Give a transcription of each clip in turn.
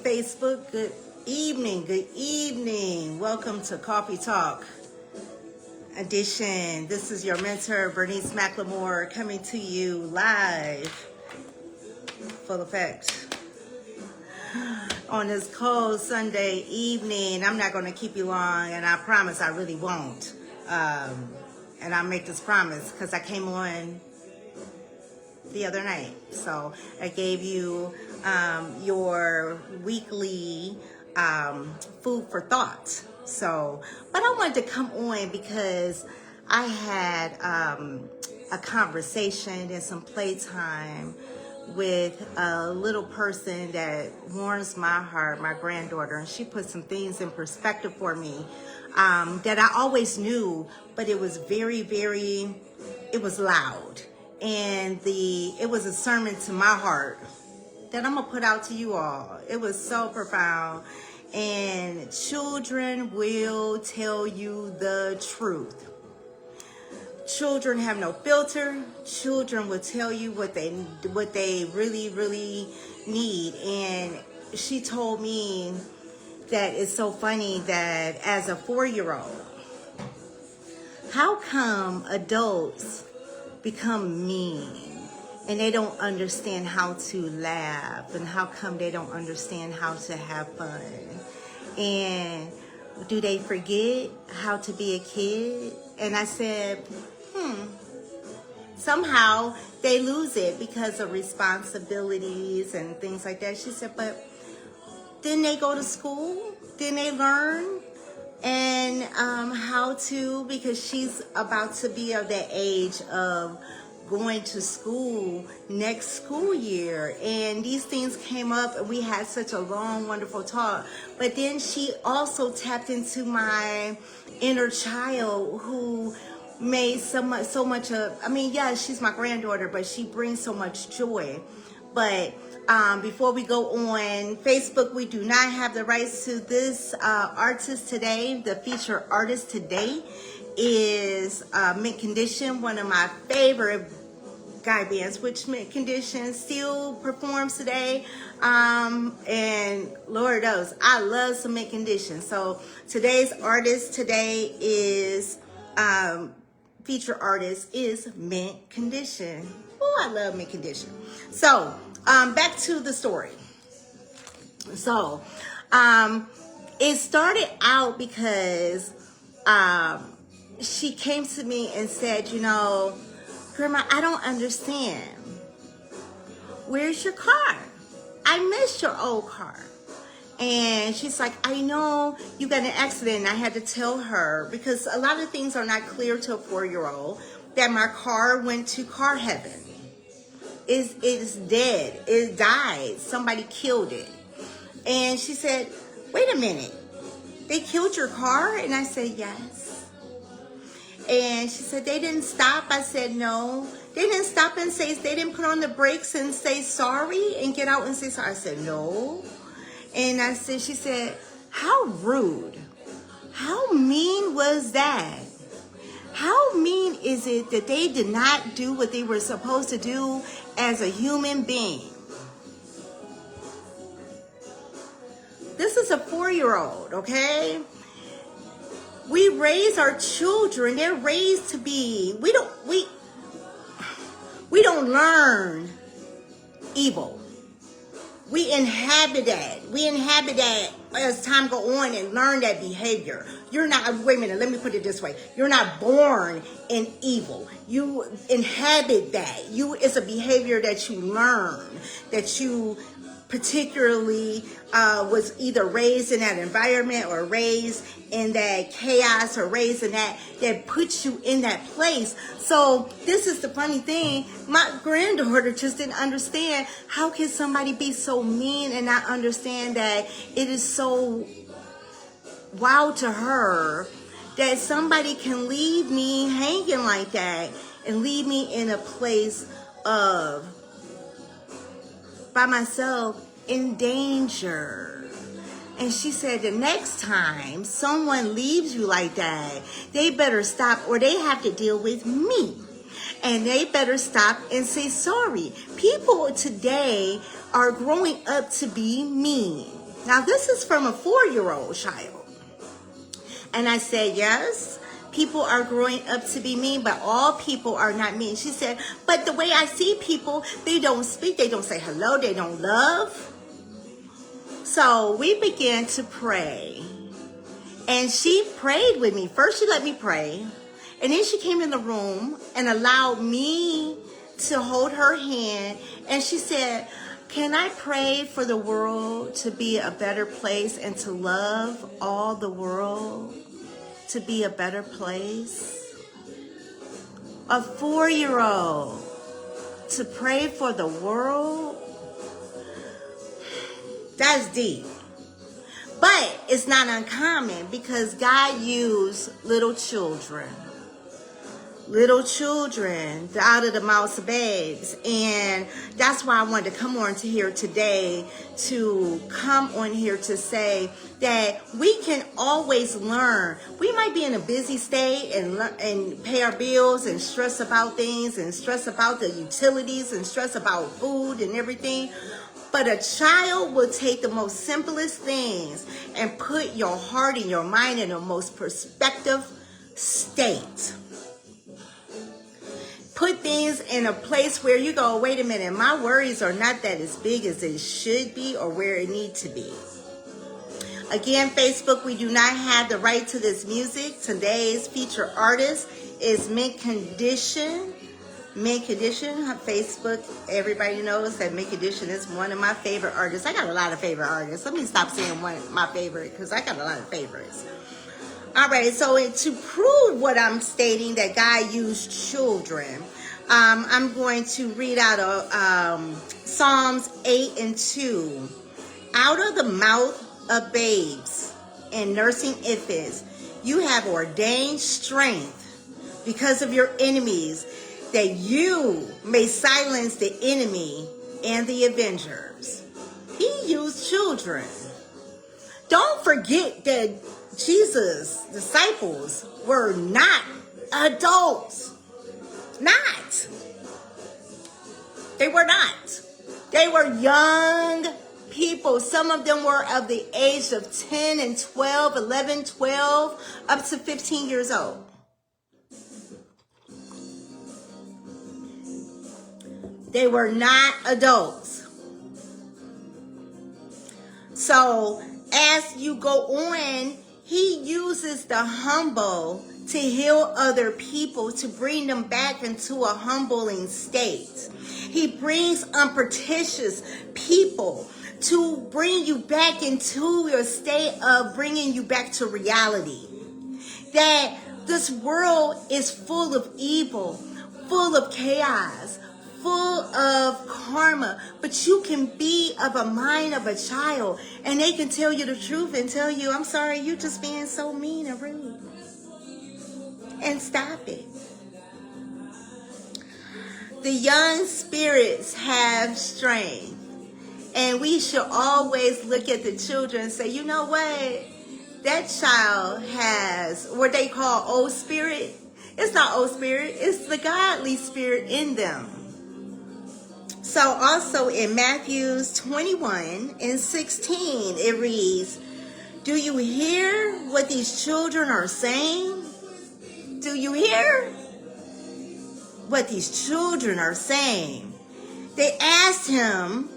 Facebook. Good evening. Good evening. Welcome to Coffee Talk edition. This is your mentor, Bernice McLemore, coming to you live, full effect, on this cold Sunday evening. I'm not going to keep you long, and I promise I really won't. And I make this promise because I came on the other night. So I gave you your weekly food for thought. So, but I wanted to come on because I had a conversation and some playtime with a little person that warms my heart, my granddaughter, and she put some things in perspective for me that I always knew, but it was it was loud. And it was a sermon to my heart that I'm gonna put out to you all. It was so profound. And children will tell you the truth. Children have no filter. Children will tell you what they really need. And she told me that it's so funny that as a 4-year-old, how come adults become mean and they don't understand how to laugh, and how come they don't understand how to have fun, and do they forget how to be a kid? And I said, somehow they lose it because of responsibilities and things like that. She said, but then they go to school, then they learn and how to, because she's about to be of that age of going to school next school year. And these things came up and we had such a long, wonderful talk. But then she also tapped into my inner child who made so much of, I mean, yeah, she's my granddaughter, but she brings so much joy. But before we go on Facebook, we do not have the rights to this artist today. The featured artist today is Mint Condition, one of my favorite guy bands, which Mint Condition still performs today. And Lord knows, I love some Mint Condition. So today's artist today is, featured artist is Mint Condition. Oh, I love Mint Condition. So, back to the story. So, it started out because she came to me and said, you know, Grandma, I don't understand. Where's your car? I missed your old car. And she's like, I know you got an accident. And I had to tell her, because a lot of things are not clear to a 4-year-old, that my car went to car heaven. It's dead. It died. Somebody killed it. And she said, wait a minute. They killed your car? And I said, yes. And she said, they didn't stop? I said, no. They didn't stop and say, they didn't put on the brakes and say sorry and get out and say sorry? I said, no. And I said, she said, how rude. How mean was that? How mean is it that they did not do what they were supposed to do as a human being? This is a 4-year-old, okay? We raise our children. They're raised to be, we don't learn evil. We inhabit that. We inhabit that as time go on and learn that behavior. You're not, wait a minute, let me put it this way. You're not born in evil. You inhabit that. It's a behavior that you learn, that you particularly was either raised in that environment or raised in that chaos or raised in that puts you in that place. So this is the funny thing. My granddaughter just didn't understand, how can somebody be so mean and not understand that it is so wow to her that somebody can leave me hanging like that and leave me in a place of by myself in danger. And she said the next time someone leaves you like that, they better stop or they have to deal with me. And they better stop and say sorry. People today are growing up to be mean. Now, this is from a 4-year-old child. And I said, yes, people are growing up to be mean, but all people are not mean. She said, but the way I see people, they don't speak, they don't say hello, they don't love. So we began to pray. And she prayed with me. First, she let me pray. And then she came in the room and allowed me to hold her hand. And she said, can I pray for the world to be a better place and to love all the world to be a better place? A 4-year-old to pray for the world? That's deep. But it's not uncommon because God used little children out of the mouths of babes. And that's why I wanted to come on to here today, to come on here to say that we can always learn. We might be in a busy state and pay our bills and stress about things and stress about the utilities and stress about food and everything. But a child will take the most simplest things and put your heart and your mind in the most perspective state. Put things in a place where you go, wait a minute, my worries are not that as big as it should be or where it need to be. Again, Facebook, we do not have the right to this music. Today's featured artist is Mint Condition. Mint Condition, Facebook, everybody knows that Mint Condition is one of my favorite artists. I got a lot of favorite artists. Let me stop saying one my favorite because I got a lot of favorites. All right, so to prove what I'm stating, that God used children, I'm going to read out of Psalms 8:2. Out of the mouth of babes and nursing infants, you have ordained strength because of your enemies, that you may silence the enemy and the avengers. He used children. Don't forget that Jesus' disciples were not adults. Not. They were not. They were young people. Some of them were of the age of 10 and 12, 11, 12, up to 15 years old. They were not adults. So as you go on, he uses the humble to heal other people, to bring them back into a humbling state. He brings unpretentious people to bring you back into your state of bringing you back to reality. That this world is full of evil, full of chaos, full of karma, but you can be of a mind of a child and they can tell you the truth and tell you, I'm sorry, you just being so mean and rude. And stop it. The young spirits have strength. And we should always look at the children and say, you know what? That child has what they call old spirit. It's not old spirit. It's the godly spirit in them. So also in Matthew 21:16, it reads, do you hear what these children are saying? Do you hear what these children are saying? They asked him,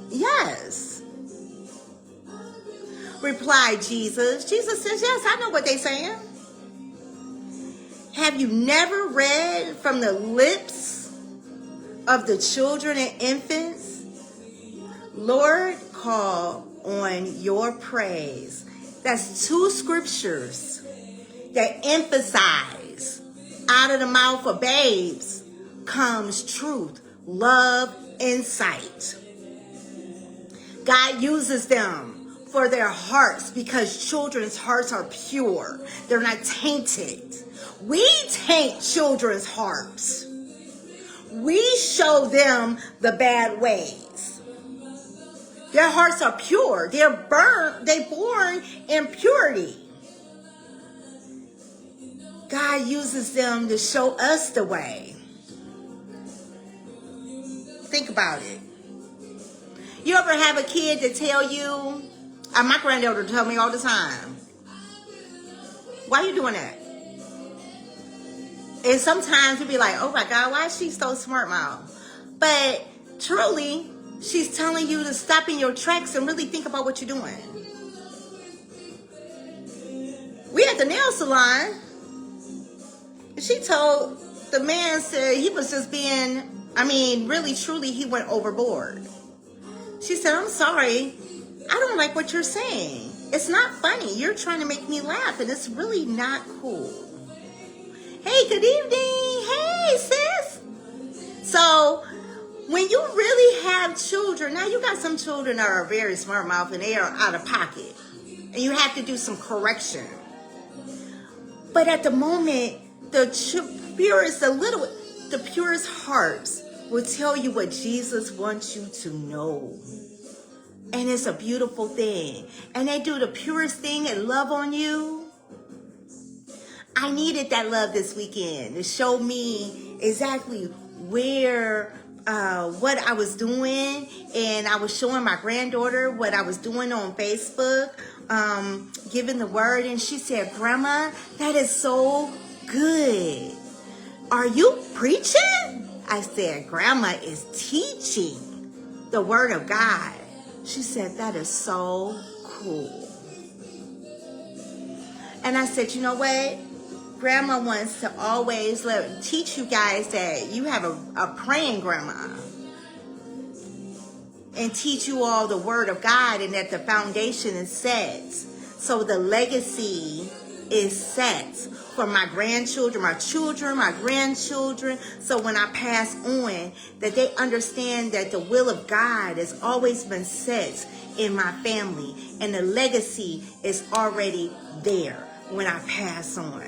yes. Replied Jesus. Jesus says, yes, I know what they're saying. Have you never read from the lips of the children and infants? Lord, call on your praise. That's two scriptures that emphasize out of the mouth of babes comes truth, love, insight. God uses them for their hearts because children's hearts are pure. They're not tainted. We taint children's hearts. We show them the bad ways. Their hearts are pure. They're born in purity. God uses them to show us the way. Think about it. You ever have a kid that tell you, my granddaughter tell me all the time, why are you doing that? And sometimes you'd be like, oh my God, why is she so smart, Mom? But truly, she's telling you to stop in your tracks and really think about what you're doing. We at the nail salon, she told the man, said he was just being, really, truly, he went overboard. She said, I'm sorry, I don't like what you're saying. It's not funny. You're trying to make me laugh, and it's really not cool. Hey, good evening. Hey, sis. So, when you really have children, now you got some children that are very smart mouth and they are out of pocket. And you have to do some correction. But at the moment, the purest hearts will tell you what Jesus wants you to know. And it's a beautiful thing. And they do the purest thing and love on you. I needed that love this weekend to show me exactly where, what I was doing. And I was showing my granddaughter what I was doing on Facebook, giving the word. And she said, Grandma, that is so good. Are you preaching? I said, Grandma is teaching the word of God. She said, that is so cool. And I said, you know what? Grandma wants to always teach you guys that you have a praying grandma. And teach you all the word of God and that the foundation is set. So the legacy is set for my grandchildren, my children, my grandchildren. So when I pass on, that they understand that the will of God has always been set in my family. And the legacy is already there when I pass on.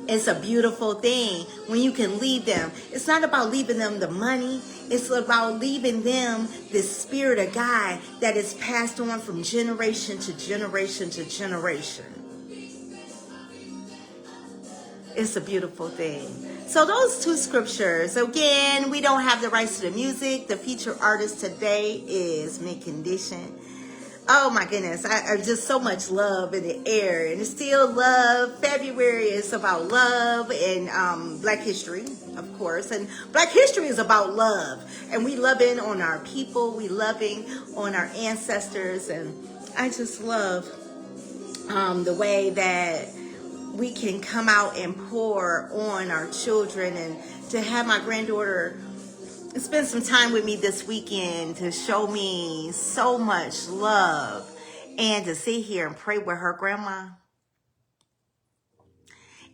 It's a beautiful thing when you can leave them. It's not about leaving them the money. It's about leaving them the spirit of God that is passed on from generation to generation to generation. It's a beautiful thing. So those two scriptures, again, we don't have the rights to the music. The featured artist today is Mint Condition. Oh my goodness, I just so much love in the air, and it's still love. February is about love and Black history, of course, and Black history is about love, and we loving on our people, we loving on our ancestors, and I just love the way that we can come out and pour on our children, and to have my granddaughter spend some time with me this weekend to show me so much love, and to sit here and pray with her grandma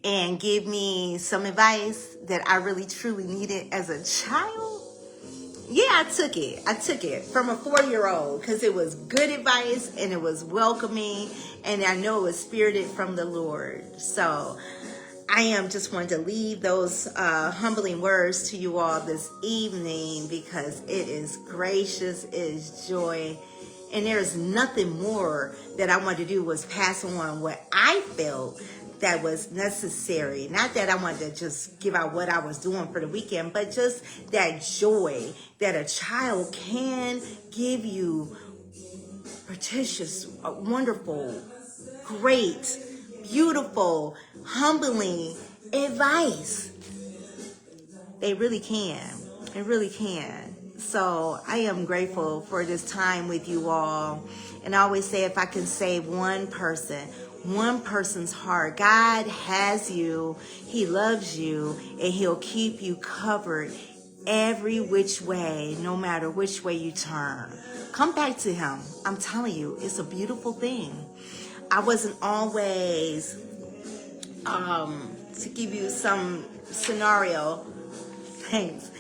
and give me some advice that I really truly needed as a child. Yeah, I took it from a 4-year-old because it was good advice and it was welcoming, and I know it was spirited from the Lord. So I am just wanting to leave those humbling words to you all this evening, because it is gracious, it is joy, and there is nothing more that I wanted to do was pass on what I felt that was necessary. Not that I wanted to just give out what I was doing for the weekend, but just that joy that a child can give you precious, wonderful, great, beautiful, humbling advice. They really can. They really can. So I am grateful for this time with you all. And I always say, if I can save one person's heart, God has you. He loves you, and he'll keep you covered every which way, no matter which way you turn. Come back to him. I'm telling you, it's a beautiful thing. I wasn't always, to give you some scenario, thanks.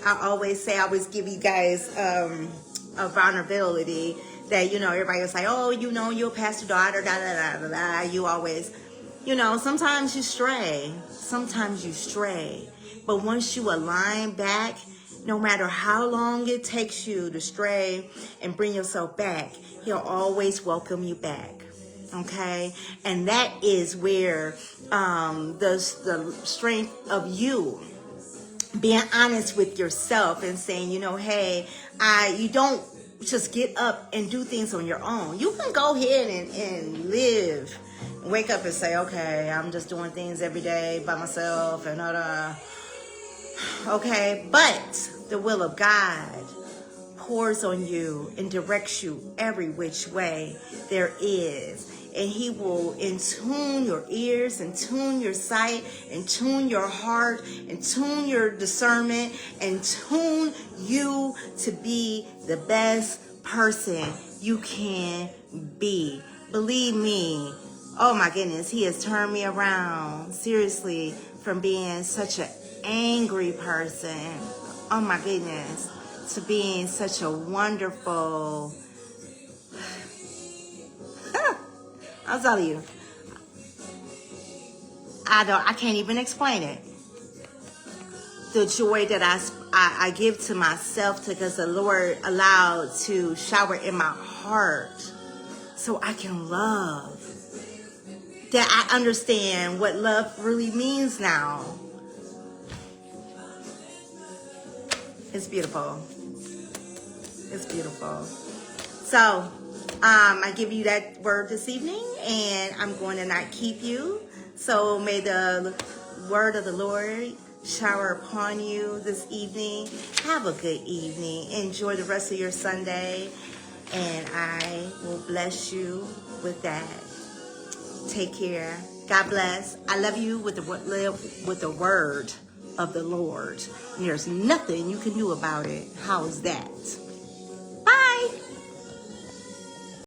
I always give you guys a vulnerability that, everybody was like, oh, you're a pastor daughter, da, da, da, da, da. You always, sometimes you stray. Sometimes you stray. But once you align back, no matter how long it takes you to stray and bring yourself back, he'll always welcome you back. Okay? And that is where the strength of you being honest with yourself and saying, you know, hey, you don't just get up and do things on your own. You can go ahead and live, wake up and say, okay, I'm just doing things every day by myself and okay, but the will of God pours on you and directs you every which way there is. And he will tune your ears and tune your sight and tune your heart and tune your discernment and tune you to be the best person you can be. Believe me, oh my goodness, he has turned me around, seriously, from being such an angry person, oh my goodness, to being such a wonderful, I'll tell you, I can't even explain it. The joy that I give to myself because the Lord allowed to shower in my heart so I can love. That I understand what love really means now. It's beautiful. It's beautiful. So, I give you that word this evening, and I'm going to not keep you. So may the word of the Lord shower upon you this evening. Have a good evening. Enjoy the rest of your Sunday, and I will bless you with that. Take care. God bless. I love you with the word of the Lord. And there's nothing you can do about it. How's that?